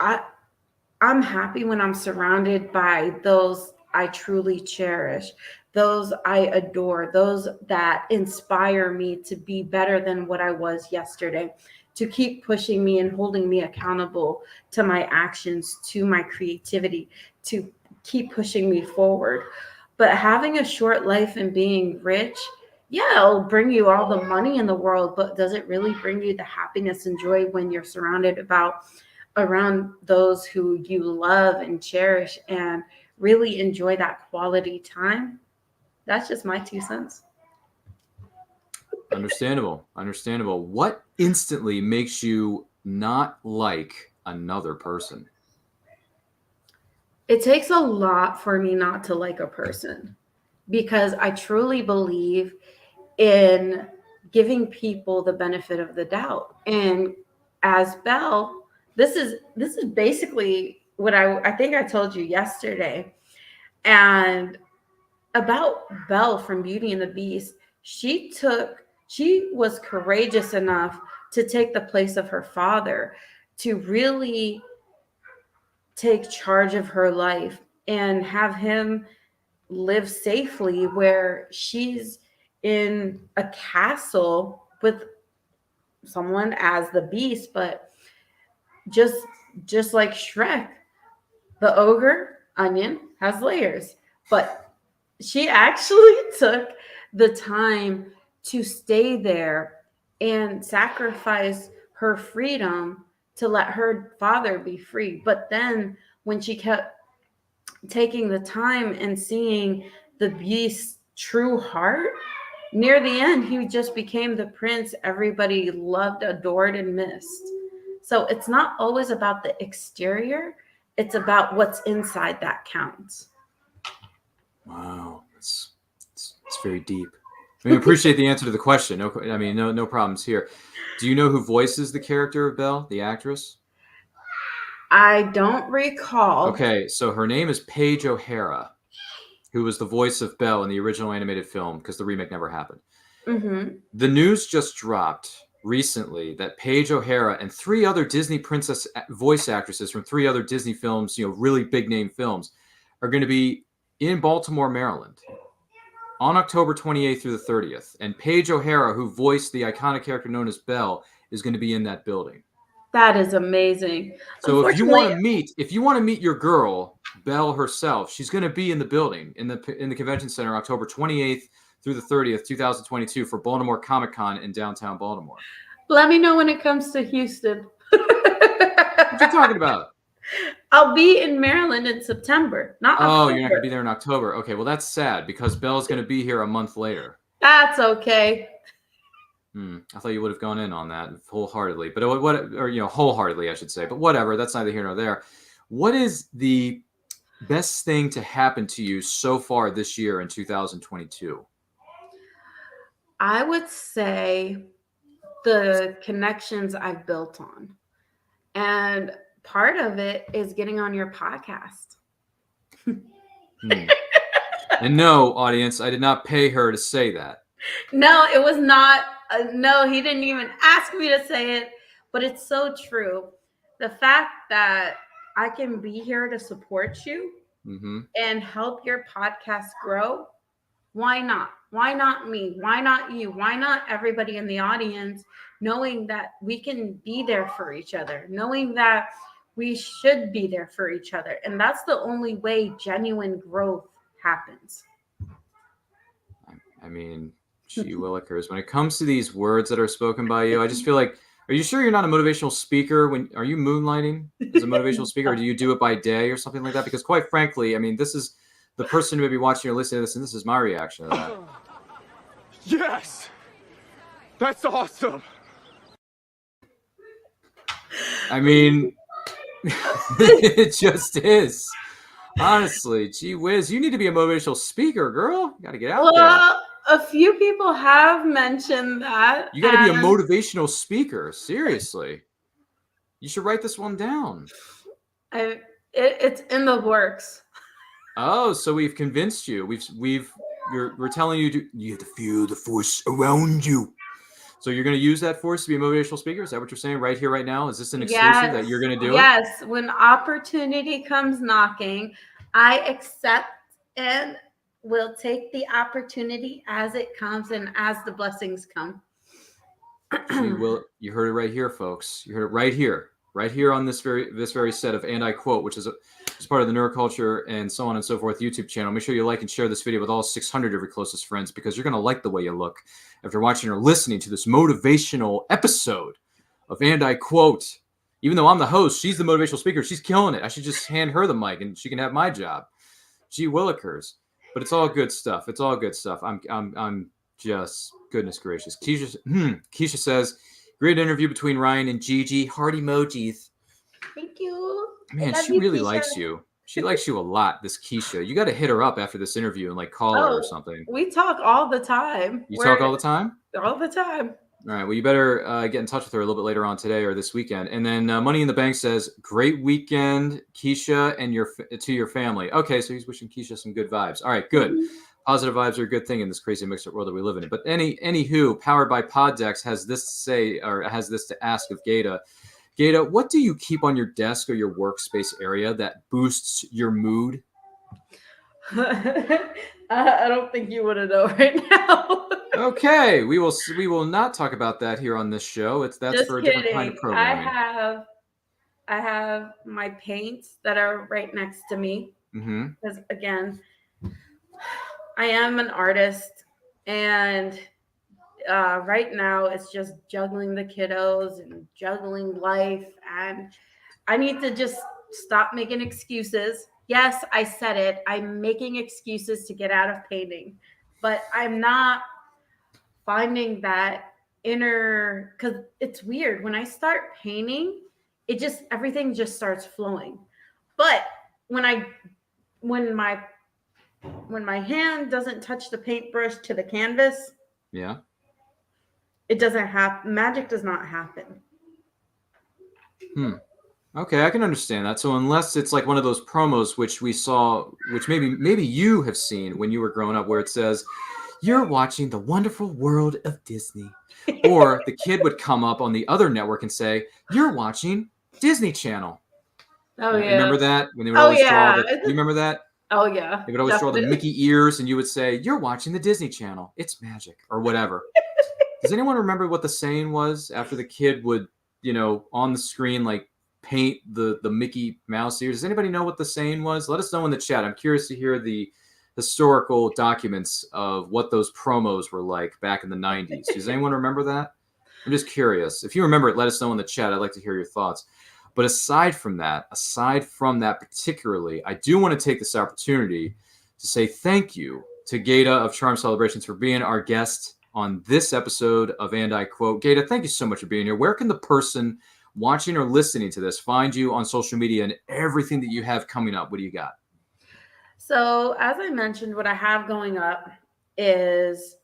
Speaker 7: I'm happy when I'm surrounded by those I truly cherish, those I adore, those that inspire me to be better than what I was yesterday, to keep pushing me and holding me accountable to my actions, to my creativity, to keep pushing me forward. But having a short life and being rich, yeah, it'll bring you all the money in the world, but does it really bring you the happiness and joy when you're surrounded around those who you love and cherish and really enjoy that quality time? That's just my 2 cents.
Speaker 6: Understandable. What instantly makes you not like another person?
Speaker 7: It takes a lot for me not to like a person, because I truly believe in giving people the benefit of the doubt. And as Belle, this is basically what I think I told you yesterday. And about Belle from Beauty and the Beast, she was courageous enough to take the place of her father, to really take charge of her life and have him live safely, where she's in a castle with someone as the Beast. But just like Shrek, the ogre onion has layers. But she actually took the time to stay there and sacrifice her freedom to let her father be free. But then when she kept taking the time and seeing the Beast's true heart, near the end, he just became the prince everybody loved, adored, and missed. So it's not always about the exterior. It's about what's inside that counts.
Speaker 6: Wow, it's very deep. I mean, I appreciate the answer to the question. No problems here. Do you know who voices the character of Belle, the actress?
Speaker 7: I don't recall.
Speaker 6: Okay, so her name is Paige O'Hara, who was the voice of Belle in the original animated film, because the remake never happened.
Speaker 7: Mm-hmm.
Speaker 6: The news just dropped recently that Paige O'Hara and 3 other Disney princess voice actresses from 3 other Disney films, really big name films, are going to be in Baltimore, Maryland on October 28th through the 30th. And Paige O'Hara, who voiced the iconic character known as Belle, is going to be in that building.
Speaker 7: That is amazing.
Speaker 6: So if you want to meet your girl, Belle herself, she's going to be in the building in the convention center October 28th through the 30th, 2022 for Baltimore Comic-Con in downtown Baltimore.
Speaker 7: Let me know when it comes to Houston.
Speaker 6: What you talking about?
Speaker 7: I'll be in Maryland in September, not October.
Speaker 6: You're not going to be there in October. Okay, well, that's sad because Belle's going to be here a month later.
Speaker 7: That's okay.
Speaker 6: I thought you would have gone in on that wholeheartedly, but wholeheartedly, I should say. But whatever, that's neither here nor there. What is the best thing to happen to you so far this year in 2022?
Speaker 7: I would say the connections I've built on. And part of it is getting on your podcast.
Speaker 6: And no, audience, I did not pay her to say that.
Speaker 7: No, it was not. No, he didn't even ask me to say it, but it's so true. The fact that I can be here to support you and help your podcast grow, why not? Why not me? Why not you? Why not everybody in the audience, knowing that we can be there for each other, knowing that we should be there for each other. And that's the only way genuine growth happens.
Speaker 6: I mean, gee willikers, when it comes to these words that are spoken by you, I just feel like Are you sure you're not a motivational speaker? Are you moonlighting as a motivational speaker, or do you do it by day or something like that? Because quite frankly, I mean, this is the person who may be watching or listening to this, and this is my reaction to that.
Speaker 5: Yes! That's awesome!
Speaker 6: I mean, it just is. Honestly, gee whiz, you need to be a motivational speaker, girl. You got to get out there.
Speaker 7: Well, a few people have mentioned that.
Speaker 6: You got to be a motivational speaker. Seriously, you should write this one down.
Speaker 7: It's in the works.
Speaker 6: Oh, so we've convinced you. We're telling you you have to feel the force around you. So you're going to use that force to be a motivational speaker? Is that what you're saying right here, right now? Is this an exclusive that you're going to do?
Speaker 7: Yes. When opportunity comes knocking, I accept and will take the opportunity as it comes and as the blessings come.
Speaker 6: You heard it right here, folks. You heard it right here on this very set of And I Quote, which is part of the Neuroculture and so on and so forth YouTube channel. Make sure you like and share this video with all 600 of your closest friends, because you're going to like the way you look after watching or listening to this motivational episode of And I Quote. Even though I'm the host, she's the motivational speaker. She's killing it. I should just hand her the mic and she can have my job. Gee willikers. But it's all good stuff. It's all good stuff. I'm just, goodness gracious. Keisha says, great interview between Ryan and Gigi. Heart emojis.
Speaker 7: Thank you.
Speaker 6: Man, she really likes you. She likes you a lot, this Keisha. You got to hit her up after this interview and call her or something.
Speaker 7: We talk all the time.
Speaker 6: You talk all the time?
Speaker 7: All the time.
Speaker 6: All right. Well, you better get in touch with her a little bit later on today or this weekend. And then Money in the Bank says, great weekend, Keisha, and to your family. Okay, so he's wishing Keisha some good vibes. All right, good. Mm-hmm. Positive vibes are a good thing in this crazy mixed up world that we live in. But anywho, powered by Poddex has this to say, or has this to ask of Ghayda. Ghayda, what do you keep on your desk or your workspace area that boosts your mood?
Speaker 7: I don't think you want to know right now.
Speaker 6: Okay, we will not talk about that here on this show. That's just for a different kind of programming.
Speaker 7: I have my paints that are right next to me. Because again, I am an artist, and right now it's just juggling the kiddos and juggling life, and I need to just stop making excuses. Yes, I said it. I'm making excuses to get out of painting, but I'm not finding that inner, because it's weird. When I start painting, everything just starts flowing. But when my hand doesn't touch the paintbrush to the canvas,
Speaker 6: yeah,
Speaker 7: it doesn't happen. Magic does not happen.
Speaker 6: Okay, I can understand that. So unless it's like one of those promos which we saw, which maybe you have seen when you were growing up, where it says, "You're watching the wonderful world of Disney," or the kid would come up on the other network and say, "You're watching Disney Channel."
Speaker 7: Oh yeah,
Speaker 6: remember that when they would always draw? You remember that?
Speaker 7: Oh yeah,
Speaker 6: they would always draw the Mickey ears, and you would say, "You're watching the Disney Channel. It's magic," or whatever. Does anyone remember what the saying was after the kid would, on the screen paint the Mickey Mouse ears? Does anybody know what the saying was? Let us know in the chat. I'm curious to hear the historical documents of what those promos were like back in the 90s. Does anyone remember that? I'm just curious. If you remember it, let us know in the chat. I'd like to hear your thoughts. But aside from that particularly, I do want to take this opportunity to say thank you to Ghayda of Charm Celebrations for being our guest on this episode of And I Quote. Ghayda, thank you so much for being here. Where can the person watching or listening to this find you on social media and everything that you have coming up? What do you got?
Speaker 7: So as I mentioned, what I have going up is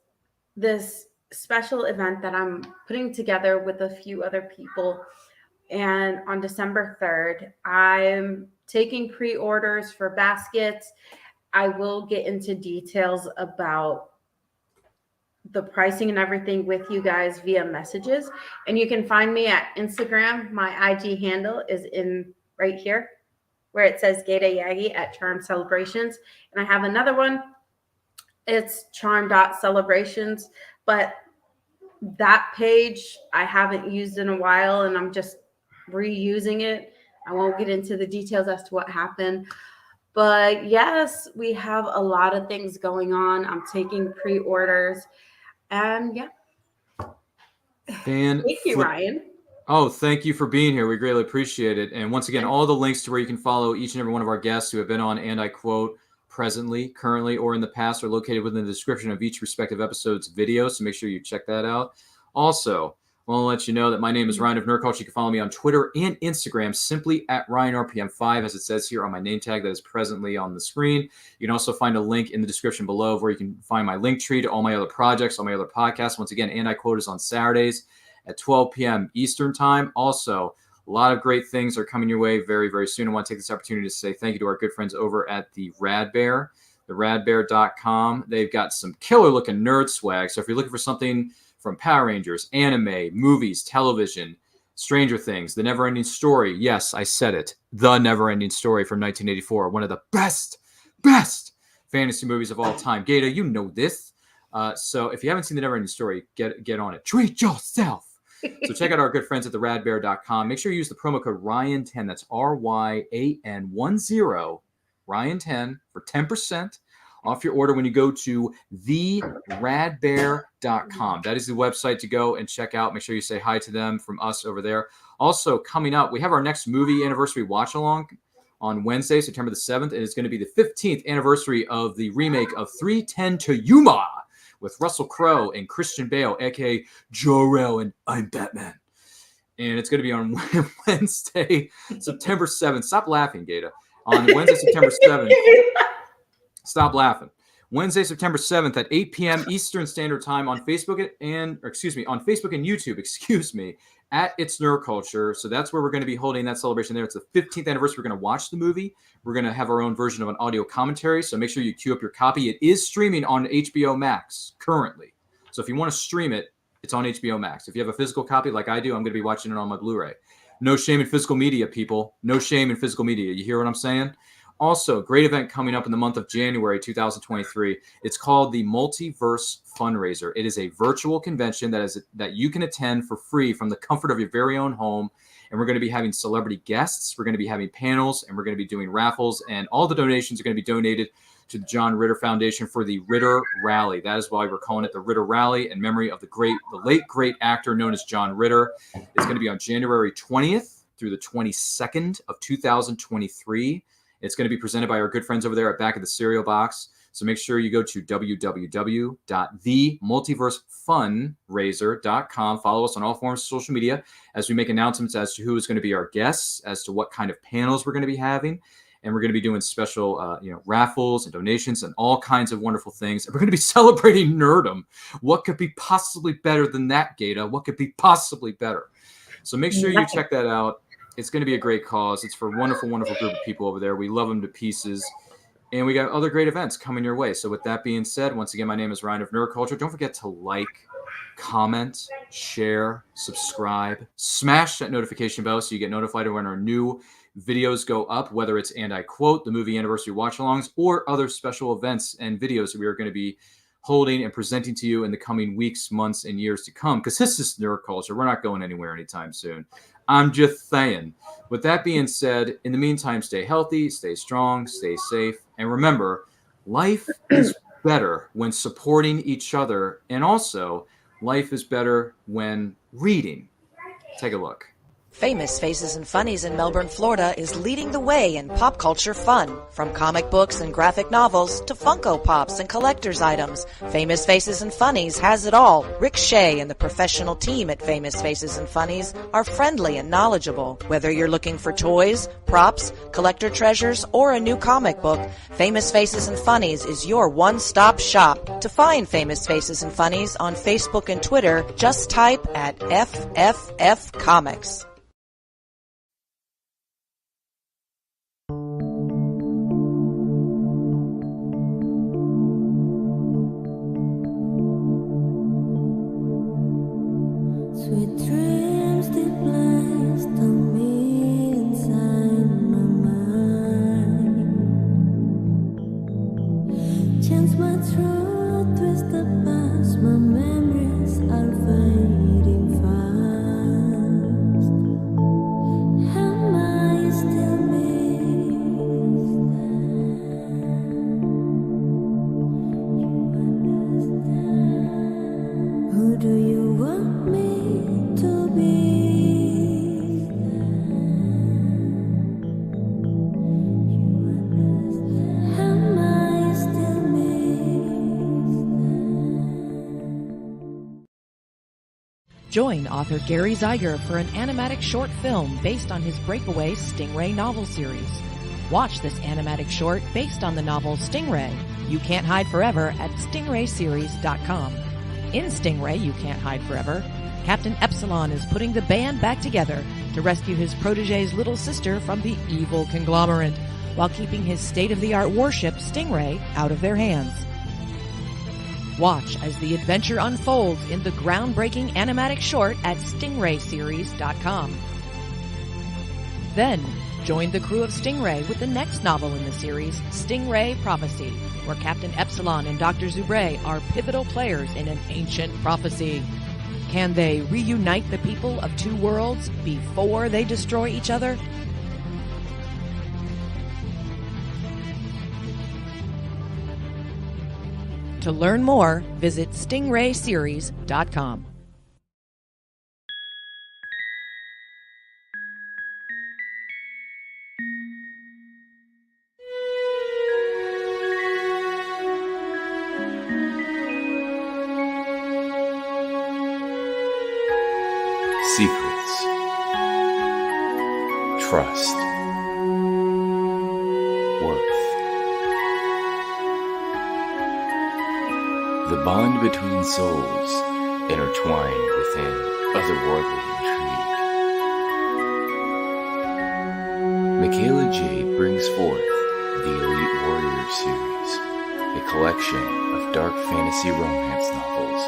Speaker 7: this special event that I'm putting together with a few other people. And on December 3rd, I'm taking pre-orders for baskets. I will get into details about the pricing and everything with you guys via messages. And you can find me at Instagram. My IG handle is in right here, where it says Ghayda Yaghi at Charm Celebrations. And I have another one. It's charm.celebrations. But that page I haven't used in a while, and I'm just reusing it. I won't get into the details as to what happened. But yes, we have a lot of things going on. I'm taking pre-orders. And yeah. Thank you, Ryan.
Speaker 6: Oh, thank you for being here. We greatly appreciate it. And once again, all the links to where you can follow each and every one of our guests who have been on, and I quote, presently, currently, or in the past are located within the description of each respective episode's video. So make sure you check that out. Also, I want to let you know that my name is Ryan of Nerd Culture. You can follow me on Twitter and Instagram simply at RyanRPM5, as it says here on my name tag that is presently on the screen. You can also find a link in the description below where you can find my link tree to all my other projects, all my other podcasts. Once again, And I Quote is on Saturdays at 12 p.m. Eastern Time. Also, a lot of great things are coming your way very, very soon. I want to take this opportunity to say thank you to our good friends over at the Rad Bear, theradbear.com. They've got some killer-looking nerd swag. So if you're looking for something from Power Rangers, anime, movies, television, Stranger Things, The Neverending Story. Yes, I said it. The Neverending Story from 1984. One of the best fantasy movies of all time. Ghayda, you know this. So if you haven't seen The Neverending Story, get on it. Treat yourself. So check out our good friends at theradbear.com. Make sure you use the promo code Ryan10. That's RYAN10, Ryan10 for 10% off your order when you go to theradbear.com. That is the website to go and check out. Make sure you say hi to them from us over there. Also, coming up, we have our next movie anniversary watch along on Wednesday, September the 7th. And it's going to be the 15th anniversary of the remake of 3:10 to Yuma with Russell Crowe and Christian Bale, a.k.a. Jor-El and I'm Batman. And it's going to be on Wednesday, September 7th. Stop laughing, Ghayda. On Wednesday, September 7th. Stop laughing. Wednesday, September 7th at 8 p.m. Eastern Standard Time on Facebook on Facebook and YouTube, at It's Nerd Culture. So that's where we're going to be holding that celebration there. It's the 15th anniversary. We're going to watch the movie. We're going to have our own version of an audio commentary. So make sure you queue up your copy. It is streaming on HBO Max currently. So if you want to stream it, it's on HBO Max. If you have a physical copy like I do, I'm going to be watching it on my Blu-ray. No shame in physical media, people. No shame in physical media. You hear what I'm saying? Also, great event coming up in the month of January 2023. It's called the Multiverse Fundraiser. It is a virtual convention that you can attend for free from the comfort of your very own home. And we're going to be having celebrity guests. We're going to be having panels, and we're going to be doing raffles. And all the donations are going to be donated to the John Ritter Foundation for the Ritter Rally. That is why we're calling it the Ritter Rally in memory of the late great actor known as John Ritter. It's going to be on January 20th through the 22nd of 2023. It's going to be presented by our good friends over there at Back of the Cereal Box. So make sure you go to www.themultiversefundraiser.com. Follow us on all forms of social media as we make announcements as to who is going to be our guests, as to what kind of panels we're going to be having. And we're going to be doing special raffles and donations and all kinds of wonderful things. And we're going to be celebrating nerdom. What could be possibly better than that, Ghayda? What could be possibly better? So make sure you check that out. It's going to be a great cause. It's for a wonderful, wonderful group of people over there. We love them to pieces. And we got other great events coming your way. So with that being said, once again, my name is Ryan of Nerd Culture. Don't forget to like, comment, share, subscribe, smash that notification bell so you get notified when our new videos go up, whether it's And I Quote, the movie anniversary watch-alongs, or other special events and videos that we are going to be holding and presenting to you in the coming weeks, months, and years to come. Because this is Nerd Culture. We're not going anywhere anytime soon. I'm just saying. With that being said, in the meantime, stay healthy, stay strong, stay safe, and remember, life is better when supporting each other, and also, life is better when reading. Take a look.
Speaker 8: Famous Faces and Funnies in Melbourne, Florida is leading the way in pop culture fun. From comic books and graphic novels to Funko Pops and collector's items, Famous Faces and Funnies has it all. Rick Shea and the professional team at Famous Faces and Funnies are friendly and knowledgeable. Whether you're looking for toys, props, collector treasures, or a new comic book, Famous Faces and Funnies is your one-stop shop. To find Famous Faces and Funnies on Facebook and Twitter, just type at FFF Comics.
Speaker 9: Sweet dreams they placed on me inside my mind. Chance my truth, twist the past, my memories are fading fast. Am I still missed? Who do you want me to be?
Speaker 8: Join author Gary Zeiger for an animatic short film based on his breakaway Stingray novel series. Watch this animatic short based on the novel Stingray, You Can't Hide Forever at stingrayseries.com. In Stingray, You Can't Hide Forever, Captain Epsilon is putting the band back together to rescue his protege's little sister from the evil conglomerate, while keeping his state-of-the-art warship, Stingray, out of their hands. Watch as the adventure unfolds in the groundbreaking animatic short at stingrayseries.com. Then, join the crew of Stingray with the next novel in the series, Stingray Prophecy, where Captain Epsilon and Dr. Zubre are pivotal players in an ancient prophecy. Can they reunite the people of two worlds before they destroy each other? To learn more, visit stingrayseries.com.
Speaker 10: Secrets, trust, worth. The bond between souls intertwined within otherworldly intrigue. Michaela Jade brings forth the Elite Warrior series, a collection of dark fantasy romance novels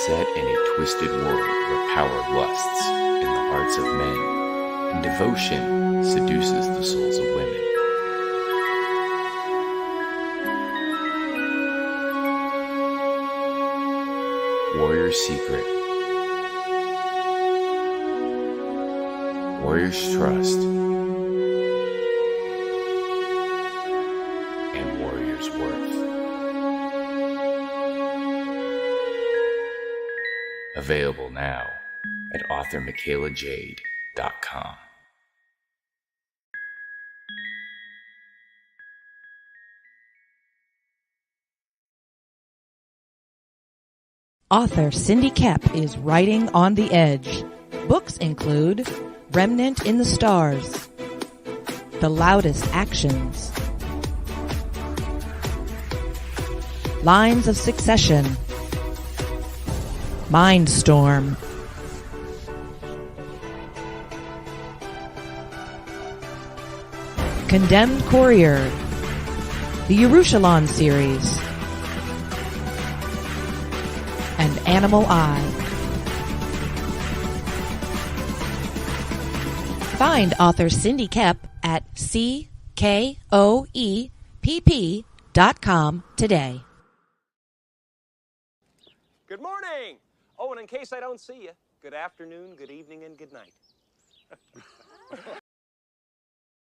Speaker 10: set in a twisted world where power lusts in the hearts of men and devotion seduces the souls of women. Warrior's Secret, Warrior's Trust, and Warrior's Worth. Available now at authormichaelajade.com.
Speaker 8: Author Cindy Kep is writing on the edge. Books include Remnant in the Stars, The Loudest Actions, Lines of Succession, Mindstorm, Condemned Courier, the Yerushalayim series, and Animal Eye. Find author Cindy Kep at CKOEPP.com today.
Speaker 2: Good morning. Oh, and in case I don't see you, good afternoon, good evening, and good night.